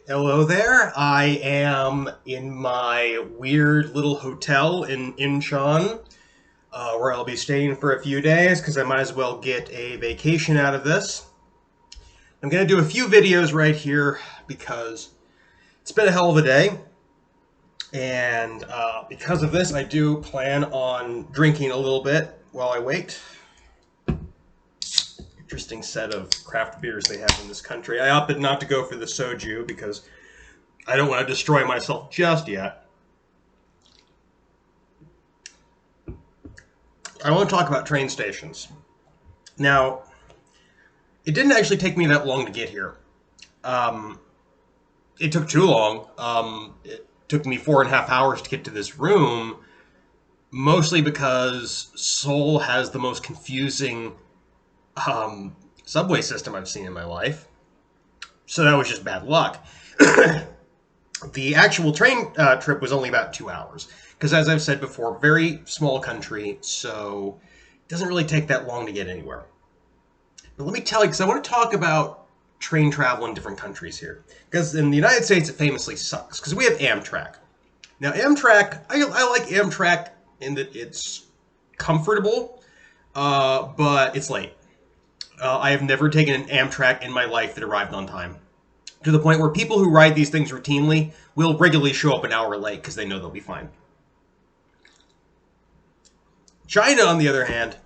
Hello there. I am in my weird little hotel in Incheon, where I'll be staying for a few days because I might as well get a vacation out of this. I'm going to do a few videos right here because it's been a hell of a day. And because of this, I do plan on drinking a little bit while I wait. Interesting set of craft beers they have in this country. I opted not to go for the soju because I don't want to destroy myself just yet. I want to talk about train stations. Now, it didn't actually take me that long to get here. Um, it took too long. It took me 4.5 hours to get to this room, mostly because Seoul has the most confusing subway system I've seen in my life. So that was just bad luck. The actual train trip was only about 2 hours. Because as I've said before, very small country, so it doesn't really take that long to get anywhere. But let me tell you, because I want to talk about train travel in different countries here. Because in the United States, it famously sucks. Because we have Amtrak. Now, Amtrak, I like Amtrak in that it's comfortable, but it's late. I have never taken an Amtrak in my life that arrived on time. To the point where people who ride these things routinely will regularly show up an hour late because they know they'll be fine. China, on the other hand,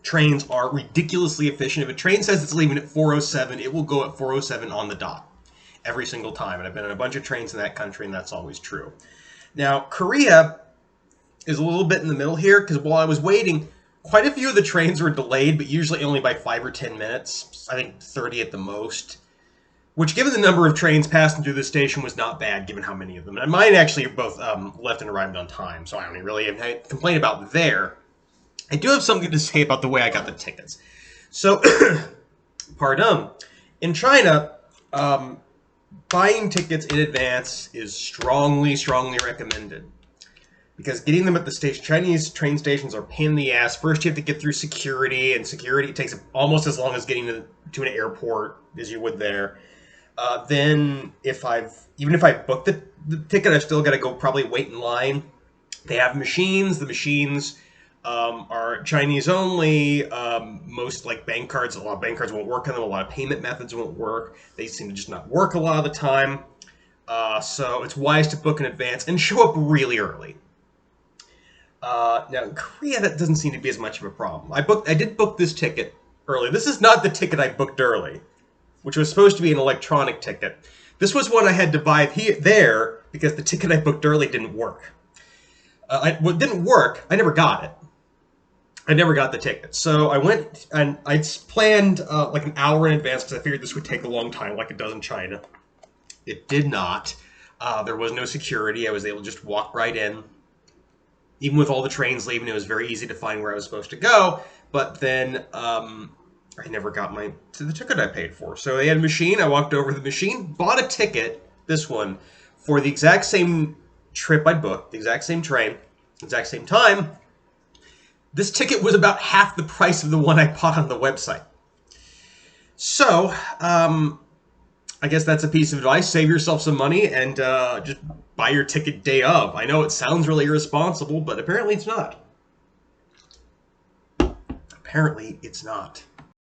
trains are ridiculously efficient. If a train says it's leaving at 4:07, it will go at 4:07 on the dot every single time. And I've been on a bunch of trains in that country, and that's always true. Now, Korea is a little bit in the middle here because while I was waiting, quite a few of the trains were delayed, but usually only by 5 or 10 minutes. I think 30 at the most. Which, given the number of trains passing through the station, was not bad, given how many of them. And mine actually both left and arrived on time, so I don't really complain about there. I do have something to say about the way I got the tickets. So, pardon. In China, buying tickets in advance is strongly, strongly recommended. Because getting them at the station, Chinese train stations are a pain in the ass. First, you have to get through security, and security takes almost as long as getting to an airport as you would there. Then, even if I booked the ticket, I've still got to go probably wait in line. They have machines. The machines are Chinese only. Most bank cards, a lot of bank cards won't work on them. A lot of payment methods won't work. They seem to just not work a lot of the time. So it's wise to book in advance and show up really early. Now in Korea, that doesn't seem to be as much of a problem. I did book this ticket early. This is not the ticket I booked early, which was supposed to be an electronic ticket. This was one I had to buy there because the ticket I booked early didn't work. What didn't work, I never got it. I never got the ticket. So I went and I planned like an hour in advance because I figured this would take a long time like it does in China. It did not. There was no security. I was able to just walk right in. Even with all the trains leaving, it was very easy to find where I was supposed to go. But then I never got the ticket I paid for. So they had a machine. I walked over to the machine, bought a ticket, this one, for the exact same trip I booked, the exact same train, exact same time. This ticket was about half the price of the one I bought on the website. So, I guess that's a piece of advice. Save yourself some money and just buy your ticket day of. I know it sounds really irresponsible, but apparently it's not. Apparently it's not.